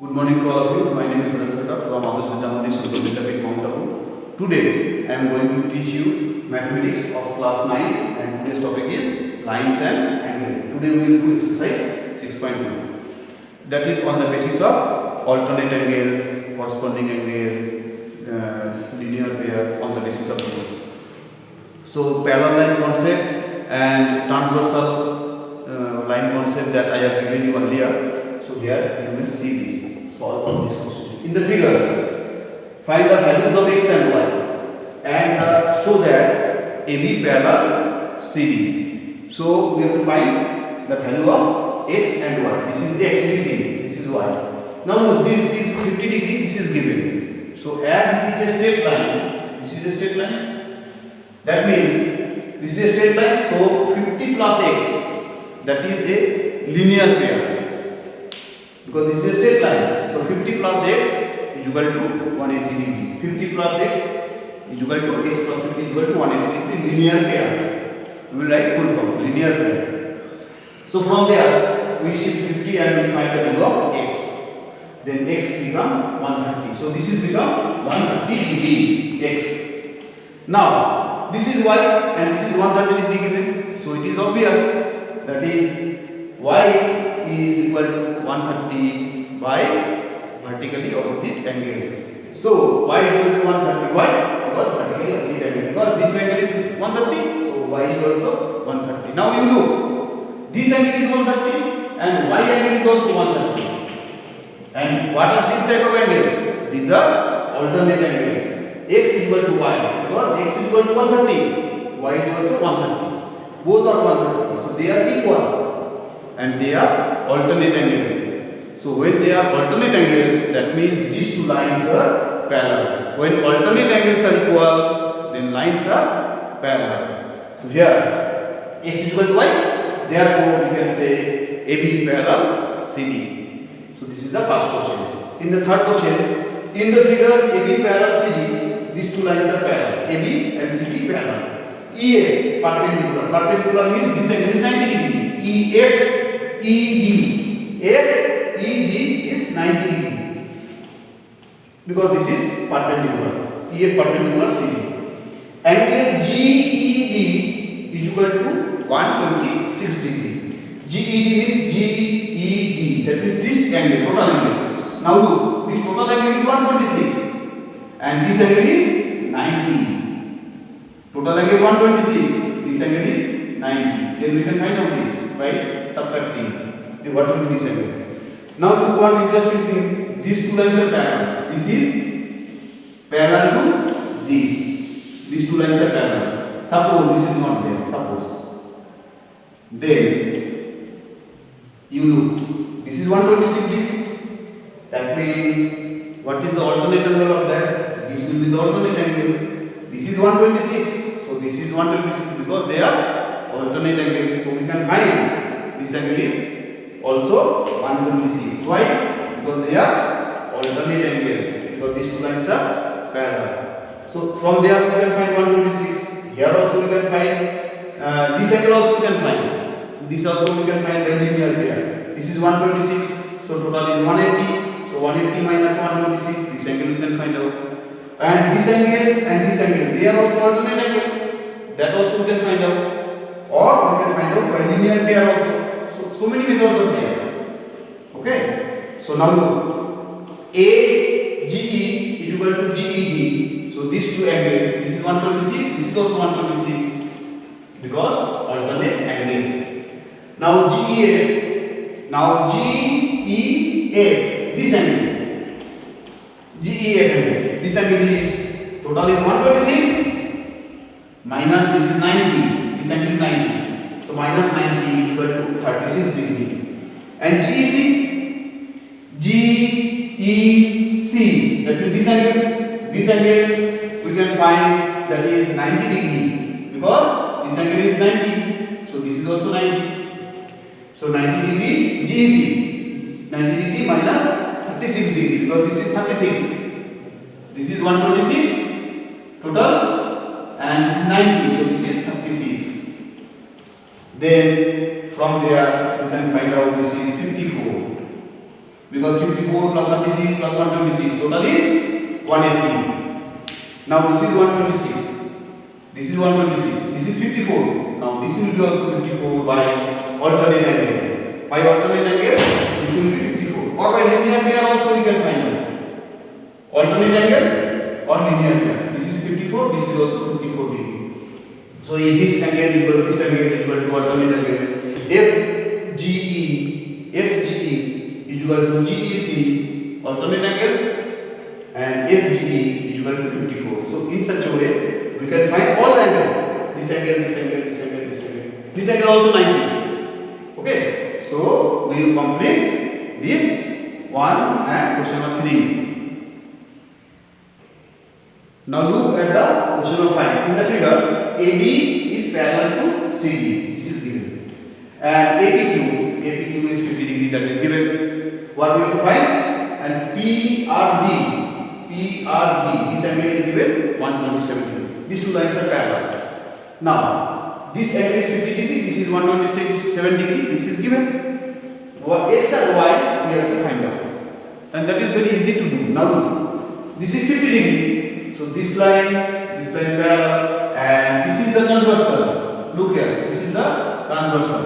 Good morning to all of you. My name is Saraswata from Adarsh Vidyamandir Central Vidyapith, Mount Abu. Today I am going to teach you mathematics of class 9 and today's topic is lines and angles. Today we will do exercise 6.1. That is on the basis of alternate angles, corresponding angles, linear pair, on the basis of this. So parallel line concept and transversal line concept that I have given you earlier. So here you will see this. Solve all these questions. In the figure, find the values of x and y and show that AB parallel CD. So we have to find the value of x and y. This is x, we see. This is y. Now look, this is 50 degree. This is given. So as it is a straight line, this is a straight line. That means this is a straight line. So 50 plus x, that is a linear pair. Because this is a straight line. So 50 plus x is equal to 180 degree. 50 plus x is equal to x plus 50 is equal to 180 degree linear pair. We will write full form linear pair. So from there we shift 50 and we find the value of x. Then x become 130. So this is become 130 degree x. Now this is y and this is 130 degree given. So it is obvious that is y is equal to 130 by vertically opposite angle. So y is equal to 130. Why? Because vertically opposite angle. Because this angle is 130. So y is also 130. Now you look. This angle is 130 and y angle is also 130. And what are these type of angles? These are alternate angles. X is equal to y because x is equal to 130. Y is also 130. Both are 130. So they are equal. And they are alternate angles. So when they are alternate angles, that means these two lines are parallel. When alternate angles are equal, then lines are parallel. So here x is equal to y. Therefore we can say AB parallel CD. So this is the first question. In the third question, in the figure AB parallel CD, these two lines are parallel. AB and CD parallel. EF perpendicular. Perpendicular means this angle is 90 degree. EF ED. F ED is 90 degree because this is perpendicular. EF perpendicular CD. Angle GED is equal to 126 degree. GED means GED. That means this angle, total angle. Now look, this total angle is 126 and this angle is 90. Total angle 126. This angle is 90. Then we can find out this by subtracting what will be this angle. Now look one interesting thing. These two lines are parallel. This is parallel to this. These two lines are parallel. Suppose this is not there. Suppose. Then you look. This is 126 degree. That means what is the alternate angle of that? This will be the alternate angle. This is 126. So this is 126 because they are alternate angles. So we can find this angle is also 126. Why? Because they are alternate angles. Because these two lines are parallel. So from there we can find 126. Here also we can find this angle also we can find. This also we can find by linear pair. This is 126. So total is 180. So 180 minus 126. This angle we can find out. And this angle, they are also alternate angle. That also we can find out. Or we can find out by linear pair also. So many methods are there. Okay. So now look. AGE is equal to GED. So these two angles, this is 126, this is also 126 because alternate angles. Now GEF. Now GEF. This angle. GEF angle. This angle is total is 126 minus this is 90. This angle is 90. So minus 90 is equal to 36 degree. And GEC, that means this angle we can find that is 90 degree because this angle is 90. So this is also 90. So 90 degree GEC, 90 degree minus 36 degree because this is 36. This is 126 total and this is 90. So this is 36. Then from there we can find out this is 54. because 54 plus 36 plus 126 total is 180. Now this is 126, this is 126, this is 54. Now this will be also 54 by alternate angle. By alternate angle, this will be 54. Or by linear pair also we can find out. Alternate angle or linear pair. This is 54, this is also 54 degree. So this angle is equal to this angle is equal to alternate angle. FGE is equal to GEC, alternate angles, and FGE is equal to 54. So in such a way, we can find all angles. This angle, this angle, this angle, this angle. This angle also 90. Okay. So we will complete this one and question number 3. Now look at the question number 5. In the figure, AB is parallel to CD. This is given. And APQ is 50 degree, that is given. What we have to find? And PRD, this angle is given 127 degree. These two lines are parallel. Now, this angle is 50 degree, this is 127 degree, this is given. What X and Y we have to find out. And that is very easy to do. Now look, this is 50 degree. So this line parallel, and this is the transversal. Look here, this is the transversal.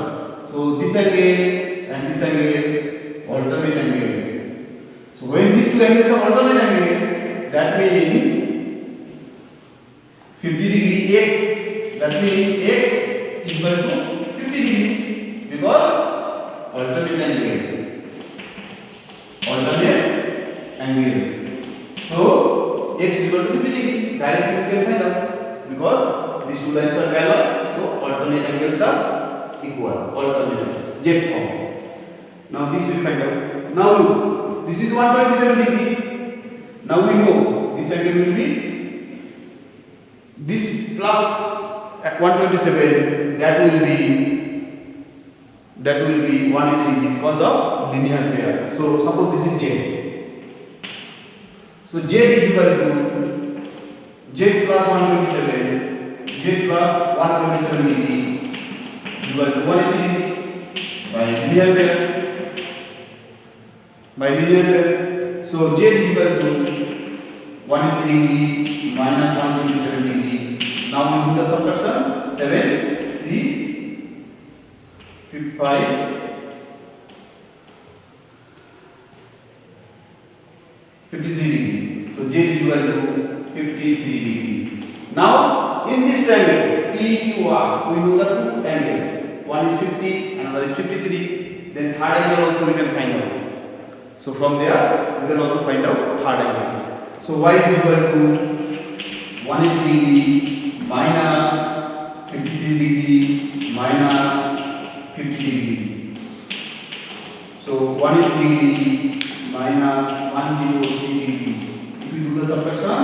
So this angle and this angle, alternate angle. So when these two angles are alternate angle, that means 50 degree X. That means X equal to 50 degree because alternate angles. So X equal to 50 degree. Directly you can find out because these two lines are parallel. So alternate angles are equal. Alternate Z form. Now this we find out. Now look, this is 127 degree. Now we know this angle will be this plus 127. That will be 180 degree because of linear pair. So suppose this is Z. So Z is equal to Z plus 127. Z plus 127 degree equal to 180 degree by linear pair. So Z is equal to 180 degree minus 127 degree. Now we do the subtraction. 7, 3, 5, 53 degree. So Z is equal to 53 degree. Now in this triangle PQR, we know the two angles. One is 50, another is 53. Then third angle also we can find out. So from there we can also find out third angle. So Y is equal to 180 degree minus 53 degree minus 50 degree. So 180 degree minus 103 degree. If we do the subtraction,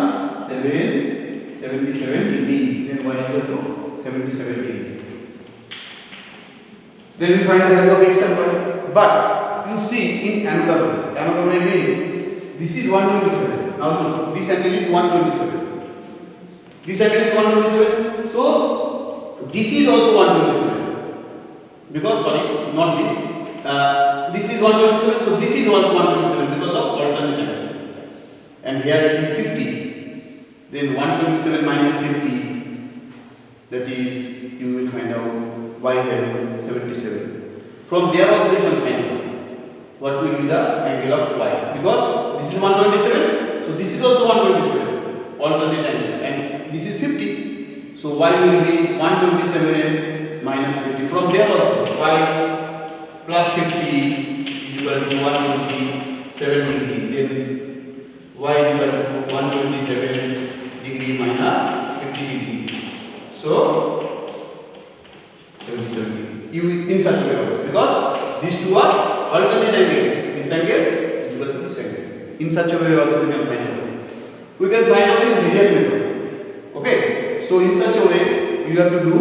77 degree. Then Y is equal to 77 degree. Then we find the value of X and Y. But you see in another way means this is 127. Now look, this angle is 127. This angle is 127. So this is also 127. Because sorry, not this. This is 127. So this is 127 because of alternate angle. And here it is 50. Then 127 minus 50. That is, you will find out Y value 77. From there also you can find out what will be the angle of Y, because this is 127, so this is also 127, alternate angle, and this is 50, so Y will be 127 minus 50. From there also Y plus 50 is equal to 127 degree, then Y is equal to 127 degree minus 50 degree, so 77 degree. In such a way also, because these two are alternate angles. This angle is equal to this angle. In such a way also we can find out. We can find out in various methods. Okay. So in such a way you have to do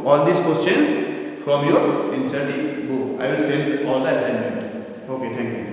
all these questions from your NCERT book. I will send all the assignment. Okay. Thank you.